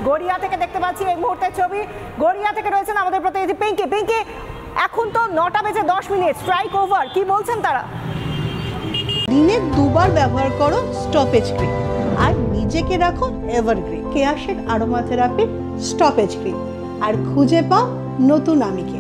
গড়িয়া থেকে দেখতে পাচ্ছি এই মুহূর্তে ছবি। গড়িয়া থেকে রয়েছেন আমাদের প্রতিনিধি পিঙ্কি। পিঙ্কি, এখন তো 9টা বেজে 10 মিনিট, স্ট্রাইক ওভার, কি বলছেন তারা? দিনে দুবার ব্যবহার করো স্টপেজ ক্রিম আর নিজেকে রাখো এভারগ্রিন। কেয়া শেড আরোমা থেরাপির স্টপেজ ক্রিম, আর খুঁজে পাও নতুন আমিকে।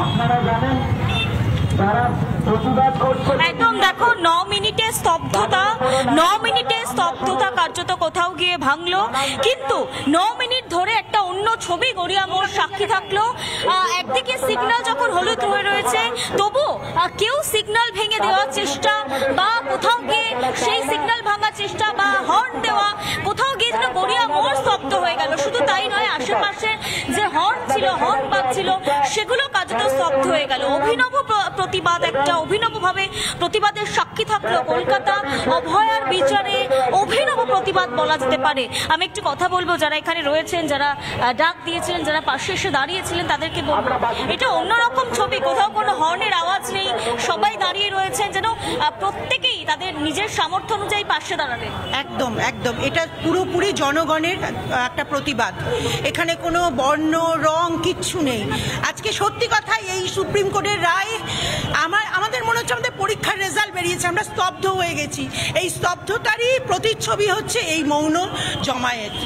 আপনারা জানেন একদম দেখো 9 মিনিটের স্তব্ধতা কার্যত কোথাও গিয়ে ভাঙলো, কিন্তু 9 মিনিট ধরে একটা অন্য ছবি গড়িয়া মোড় সাক্ষী থাকলো। একদিকে সিগন্যাল যখন হলুদ হয়ে রয়েছে, তবু কেউ সিগন্যাল ভেঙে দেওয়ার চেষ্টা বা কোথাও গিয়ে সেই সিগন্যাল ভাঙার চেষ্টা বা হর্ন দেওয়া, কোথাও গিয়ে যেন গড়িয়া মোড় স্তব্ধ হয়ে গেল। শুধু তাই নয়, আশেপাশে যে হর্ন ছিল, হর্ন বাজছিল, সেগুলো কার্যত স্তব্ধ হয়ে গেল। অভিনব প্রতিবাদ, একটা অভিনবভাবে প্রতিবাদের সাক্ষী থাকলো কলকাতা। অভয়ার বিচারে অভিনব প্রতিবাদ বলা যেতে পারে। আমি একটু কথা বলবো যারা এখানে রয়েছেন, যারা ডাক দিয়েছিলেন, যারা পাশে এসে দাঁড়িয়েছিলেন, তাদেরকে বলবো এটা অন্যরকম ছবি। কোথাও কোনো হর্নের আওয়াজ নেই, সবাই দাঁড়িয়ে রয়েছেন যেন প্রত্যেকেই তাদের নিজের সামর্থ্য অনুযায়ী পাশে দাঁড়াবে। একদম একদম, এটা পুরোপুরি জনগণের একটা প্রতিবাদ। এখানে কোনো বর্ণ রং কিচ্ছু নেই। আজকে সত্যি কথা, এই সুপ্রিম কোর্টের রায় আমাদের মনে হচ্ছে আমাদের পরীক্ষার রেজাল্ট বেরিয়েছে, আমরা স্তব্ধ হয়ে গেছি। এই স্তব্ধতারই প্রতিচ্ছবি হচ্ছে এই মৌন জমায়েত।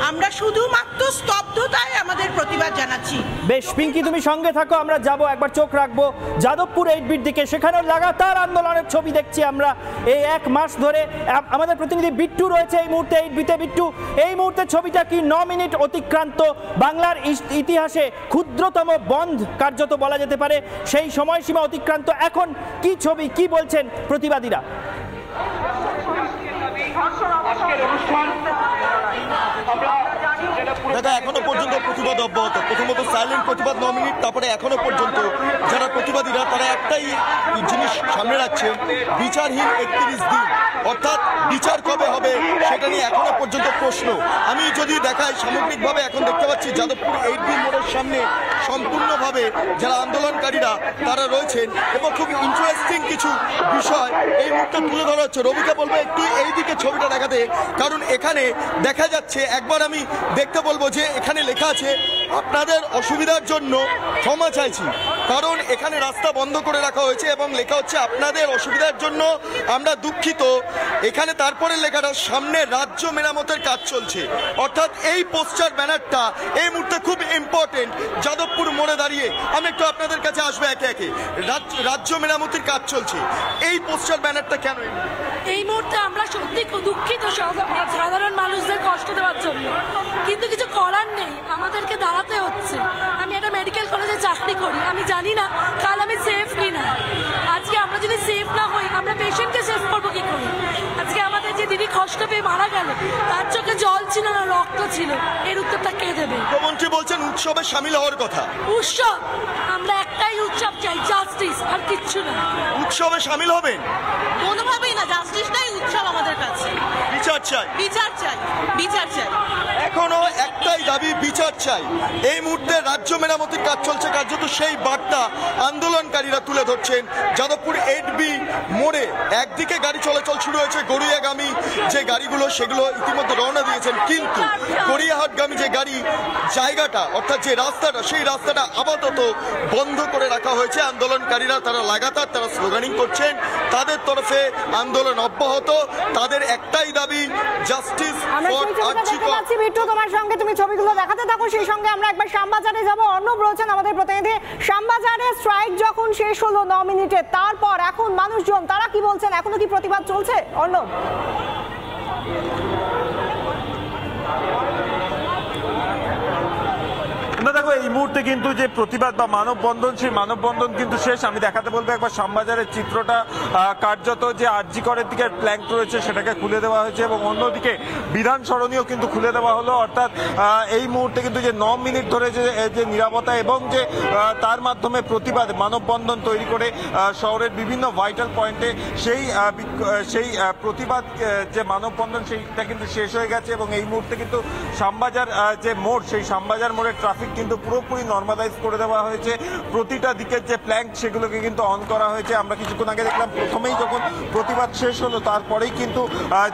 আমরা শুধুমাত্র স্তব্ধতায় আমাদের প্রতিবাদ জানাচ্ছি। বেশ পিঙ্কি, তুমি সঙ্গে থাকো, আমরা যাব, একবার চোখ রাখবো যাদবপুর 8বির দিকে। সেখানে লাগাতার আন্দোলনের ছবি দেখছি আমরা এই 1 মাস ধরে। আমাদের প্রতিনিধি বিট্টু রয়েছে এই মুহূর্তে 8বিতে। বিট্টু, এই মুহূর্তে ছবিটা কি? 9 মিনিট অতিক্রান্ত, বাংলার ইতিহাসে ক্ষুদ্রতম বন্ধ কার্যত বলা যেতে পারে, সেই সময়সীমা অতিক্রান্ত। এখন কি ছবি, কি বলছেন প্রতিবাদীরা? দাদা, এখনো পর্যন্ত প্রতিবাদ অব্যাহত। প্রথমত সাইলেন্ট প্রতিবাদ 9 মিনিট, তারপরে এখনো পর্যন্ত যারা প্রতিবাদীরা তারা একটাই জিনিস সামনে রাখছেন, বিচারহীন 31 দিন। অর্থাৎ বিচার কবে হবে সেটা নিয়ে এখনো পর্যন্ত প্রশ্ন। আমি যদি দেখাই সামগ্রিকভাবে, এখন দেখতে পাচ্ছি যাদবপুর 8বি মোড়ের সামনে সম্পূর্ণভাবে যারা আন্দোলনকারীরা তারা রয়েছেন, এবং খুব ইন্টারেস্টিং কিছু বিষয় এই মুহূর্তে তুলে ধরা হচ্ছে। রবিকে বলবো একটু এই দিকে ছবিটা দেখাতে, কারণ এখানে দেখা যাচ্ছে, একবার আমি দেখতে বলবো যে এখানে লেখা আছে আপনাদের অসুবিধার জন্য ক্ষমা চাইছি, কারণ এখানে রাস্তা বন্ধ করে রাখা হয়েছে এবং লেখা হচ্ছে আপনাদের অসুবিধার জন্য আমরা দুঃখিত। এখানে তারপরে লেখাটা সামনে রাজ্য মেরামতের কাজ চলছে। অর্থাৎ এই পোস্টার ব্যানারটা এই মুহূর্তে খুব ইম্পর্টেন্ট। যাদবপুর মোড়ে দাঁড়িয়ে আমি একটু আপনাদের কাছে আসবো একে একে। রাজ্য মেরামতের কাজ চলছে, এই পোস্টার ব্যানারটা কেন? এই মুহূর্তে আমরা সত্যি দুঃখিত সাধারণ মানুষদের কষ্ট দেওয়ার জন্য, কিন্তু কিছু করার নেই, আমাদেরকে দাঁড়াতে হচ্ছে। আমি একটা মেডিকেল কলেজে চাকরি করি, আমি জানি না কাল আমি সেফ কিনা। আজকে আমরা যদি সেফ না হই, আমরা পেশেন্টকে সেফ করবো কি করে? আজকে আমাদের যে দিদি কষ্ট পেয়ে মারা গেল, তার চোখে জল ছিল না, রক্ত ছিল, এর উত্তরটা কে দেবে? মুখ্যমন্ত্রী বলছেন উৎসবে সামিল হওয়ার কথা। উৎসব, আমরা একটাই উৎসব চাই, জাস্টিস, আর কিচ্ছু না। উৎসবে সামিল হবেন? কোনোভাবেই না, জাস্টিসটাই উৎসব আমাদের কাছে। বিচার চাই, বিচার চাই, বিচার চাই। এখনো একটাই দাবি, বিচার চাই। এই মুহূর্তে রাজ্য মেরামতির কাজ চলছে, কার্যত সেই বার্তা আন্দোলনকারীরা তুলে ধরছেন। যাদবপুর 8বি মোড়ে একদিকে গাড়ি চলাচল শুরু হয়েছে, গড়িয়াগামী যে গাড়িগুলো সেগুলো ইতিমধ্যে রওনা দিয়েছেন, কিন্তু গড়িয়াহাটগামী যে গাড়ি জায়গাটা, অর্থাৎ যে রাস্তাটা, সেই রাস্তাটা আপাতত বন্ধ করে রাখা হয়েছে। আন্দোলনকারীরা তারা লাগাতার স্লোগানিং করছেন, তাদের তরফে আন্দোলন অব্যাহত। তাদের একটাই দাবি, জাস্টিস ফর আর্জিকর। বিট্টু, তোমার সঙ্গে তুমি ছবিগুলো দেখাতে থাকো, সেই সঙ্গে আমরা একবার শ্যামবাজারে যাব। অর্ণব রয়েছেন আমাদের প্রতিনিধি। শ্যামবাজারে স্ট্রাইক যখন শেষ হলো 9 মিনিটে, তারপর এখন মানুষজন তারা কি বলছেন? এখনো কি প্রতিবাদ চলছে অর্ণব? না দেখো, এই মুহূর্তে কিন্তু যে প্রতিবাদ বা মানববন্ধন, সেই মানববন্ধন কিন্তু শেষ। আমি দেখাতে বলবো একবার শ্যামবাজারের চিত্রটা। কার্যত যে আরজি করের দিকে প্ল্যাঙ্ক রয়েছে সেটাকে খুলে দেওয়া হয়েছে, এবং অন্যদিকে বিধান সরণিও কিন্তু খুলে দেওয়া হলো। অর্থাৎ এই মুহূর্তে কিন্তু যে 9 মিনিট ধরে যে নিরাপত্তা এবং যে তার মাধ্যমে প্রতিবাদ মানববন্ধন তৈরি করে শহরের বিভিন্ন ভাইটাল পয়েন্টে সেই প্রতিবাদ যে মানববন্ধন সেইটা কিন্তু শেষ হয়ে গেছে এবং এই মুহূর্তে কিন্তু শ্যামবাজার যে মোড়, সেই শ্যামবাজার মোড়ের ট্রাফিক কিন্তু পুরোপুরি নর্মালাইজ করে দেওয়া হয়েছে। প্রতিটা দিকের যে প্ল্যাঙ্ক সেগুলোকে কিন্তু অন করা হয়েছে। আমরা কিছুক্ষণ আগে দেখলাম প্রথমেই যখন প্রতিবাদ শেষ হলো তারপরেই কিন্তু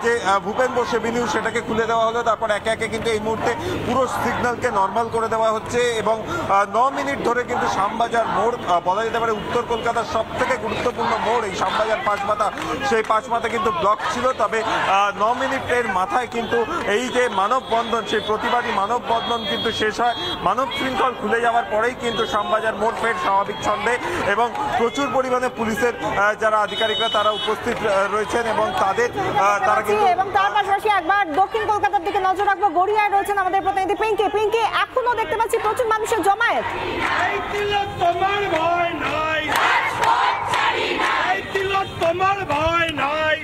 যে ভূপেন বোস এভিনিউ সেটাকে খুলে দেওয়া হলো। তারপর একে একে কিন্তু এই মুহূর্তে পুরো সিগন্যালকে নর্মাল করে দেওয়া হচ্ছে এবং 9 মিনিট ধরে কিন্তু শ্যামবাজার মোড় বলা যেতে পারে উত্তর কলকাতার সব থেকে গুরুত্বপূর্ণ মোড় এই শ্যামবাজার পাঁচমাথা, সেই পাঁচমাথা কিন্তু ব্লক ছিল। তবে 9 মিনিটের মাথায় কিন্তু এই যে মানববন্ধন, সেই প্রতিবাদী মানববন্ধন কিন্তু শেষ হয়। মানব শৃঙ্খল খুলে যাওয়ার পরেই কিন্তু শ্যামবাজার মোড় ফের স্বাভাবিক ছন্দে এবং প্রচুর পরিমাণে পুলিশের যারা আধিকারিকরা তারা উপস্থিত রয়েছেন এবং তারা কিন্তু এবং তার পাশাপাশি একবার দক্ষিণ কলকাতার দিকে নজর রাখবো। গড়িয়ায় রয়েছেন আমাদের প্রতিনিধি পিঙ্কি। এখনো দেখতে পাচ্ছি প্রচুর মানুষের জমায়েত। তোমার ভয় নাই, তোমার ভয় নাই।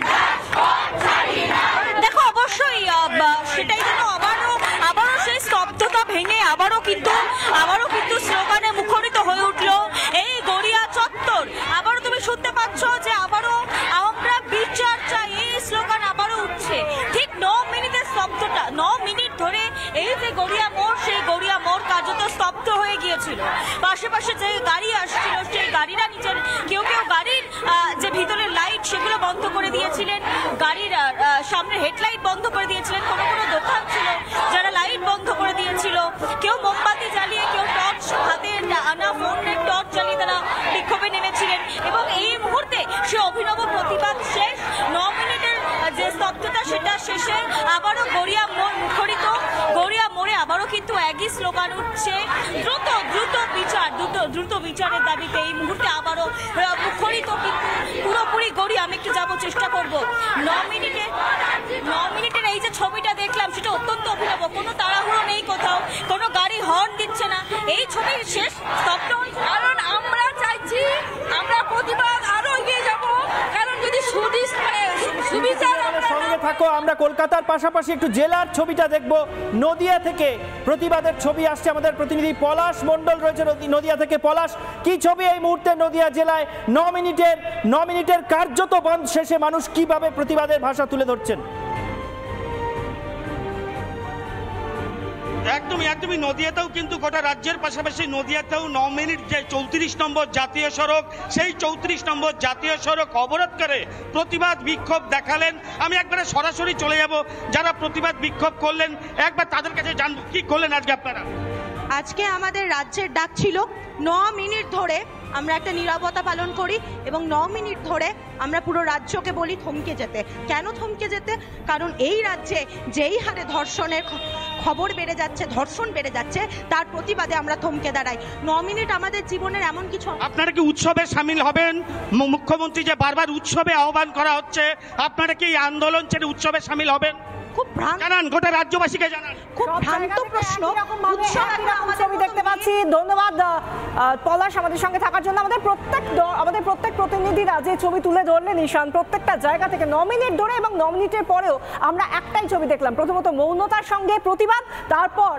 দেখো অবশ্যই সেটাই যেন আবারও সেই স্তব্ধতা ভেঙে আবারও কিন্তু স্লোগানে মুখরিত হয়ে উঠলো এই গড়িয়া চত্বর। আবারও তুমি শুনতে পাচ্ছ যে আবারও আমরা বিচার চাই, এই স্লোগান আবারও উঠছে। ঠিক 9 মিনিটের স্তব্ধতা, 9 মিনিট ধরে এই যে গড়িয়া মোড়, সেই গড়িয়া মোড় কার্যত স্তব্ধ হয়ে গিয়েছিল। পাশে যে গাড়ি আসছিল সেই গাড়িরা নিচের কেউ গাড়ির যে ভিতরের লাইট সেগুলো বন্ধ করে দিয়েছিলেন, গাড়ির সামনে হেডলাইট বন্ধ করে দিয়েছিলেন। কোনো দোকান ছিল যারা লাইট বন্ধ করে দিয়েছিল, কেউ মোমবাতি জ্বালিয়ে, কেউ টর্চ হাতে আনা ফোনের টর্চ জ্বালিয়ে তারা বিক্ষোভে নেমেছিলেন এবং এই মুহূর্তে সে অভিনব প্রতিবাদ শেষ। 9 মিনিটের যে স্তব্ধতা সেটা শেষে আবারও গড়িয়া মোড় মুখরিত। গড়িয়া মোড়ে আবারও কিন্তু একই স্লোগান উঠছে, দ্রুত বিচারের দাবিতে এই মুহূর্তে আবারও মুখরিত কিন্তু পুরোপুরি গড়িয়া। আমি একটু যাবো, চেষ্টা করবো। 9 মিনিটের এই যে ছবিটা দেখলাম সেটা অত্যন্ত অভিনব। কোনো তাড়াহুড়ো নেই, কোথাও কোনো গাড়ি হর্ন দিচ্ছে না। এই ছবির শেষ স্তব্ধ, কারণ আমরা চাইছি আমরা প্রতিবাদ আরো এগিয়ে যাব। কারণ যদি সুবিচার সঙ্গে থাকো, আমরা কলকাতার পাশাপাশি একটু জেলার ছবিটা দেখবো। নদিয়া থেকে প্রতিবাদের ছবি আসছে, আমাদের প্রতিনিধি পলাশ মণ্ডল রয়েছে নদিয়া থেকে। পলাশ, কি ছবি এই মুহূর্তে নদিয়া জেলায়? 9 মিনিটের কার্যত বন্ধ শেষে মানুষ কিভাবে প্রতিবাদের ভাষা তুলে ধরছেন? একদমই নদিয়াতেও কিন্তু গোটা রাজ্যের পাশাপাশি নদিয়াতেও 9 মিনিট যে 34 নম্বর জাতীয় সড়ক, সেই 34 নম্বর জাতীয় সড়ক অবরোধ করে প্রতিবাদ বিক্ষোভ দেখালেন। আমি একবারে সরাসরি চলে যাব যারা প্রতিবাদ বিক্ষোভ করলেন, একবার তাদের কাছে জানবো কি করলেন আজকে আপনারা। আজকে আমাদের রাজ্যের ডাক ছিল 9 মিনিট ধরে আমরা একটা নীরবতা পালন করি এবং 9 মিনিট ধরে আমরা পুরো রাজ্যকে বলি থমকে যেতে। কেন থমকে যেতে? কারণ এই রাজ্যে যেই হারে ধর্ষণের খবর বেড়ে যাচ্ছে, ধর্ষণ বেড়ে যাচ্ছে, তার প্রতিবাদে আমরা থমকে দাঁড়াই। 9 মিনিট আমাদের জীবনের এমন কিছু। আপনারা কি উৎসবে সামিল হবেন? মুখ্যমন্ত্রী যে বারবার উৎসবে আহ্বান করা হচ্ছে, আপনারা কি আন্দোলন ছেড়ে উৎসবে সামিল হবেন? খুব জানান, গোটা রাজ্যবাসীকে জানান। খুব ভ্রান্ত প্রশ্ন। ছবি দেখতে পাচ্ছি। ধন্যবাদ পলাশ আমাদের সঙ্গে থাকার জন্য। আমাদের প্রত্যেক প্রতিনিধিরা যে ছবি তুলে ধরলেন ঈশান, প্রত্যেকটা জায়গা থেকে 9 মিনিট ধরে এবং 9 মিনিটের পরেও আমরা একটাই ছবি দেখলাম। প্রথমত মৌনতার সঙ্গে প্রতিবাদ, তারপর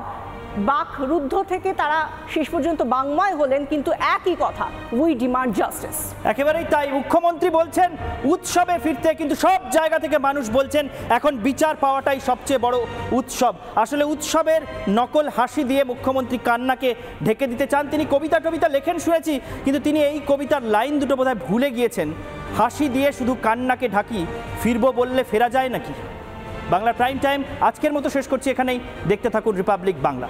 বাকরুদ্ধ থেকে তারা শেষ পর্যন্ত বাংময় হলেন, কিন্তু একই কথা, উই ডিমান্ড জাস্টিস। একেবারেই তাই। মুখ্যমন্ত্রী বলছেন উৎসবে ফিরতে, কিন্তু সব জায়গা থেকে মানুষ বলছেন এখন বিচার পাওয়াটাই সবচেয়ে বড় উৎসব। আসলে উৎসবের নকল হাসি দিয়ে মুখ্যমন্ত্রী কান্নাকে ঢেকে দিতে চান। তিনি কবিতা লেখেন শুনেছি, কিন্তু তিনি এই কবিতার লাইন দুটো বোধহয় ভুলে গিয়েছেন। হাসি দিয়ে শুধু কান্নাকে ঢাকি, ফিরবো বললে ফেরা যায় নাকি? বাংলা প্রাইম টাইম আজকের মতো শেষ করছি এখানেই। দেখতে থাকুন রিপাবলিক বাংলা।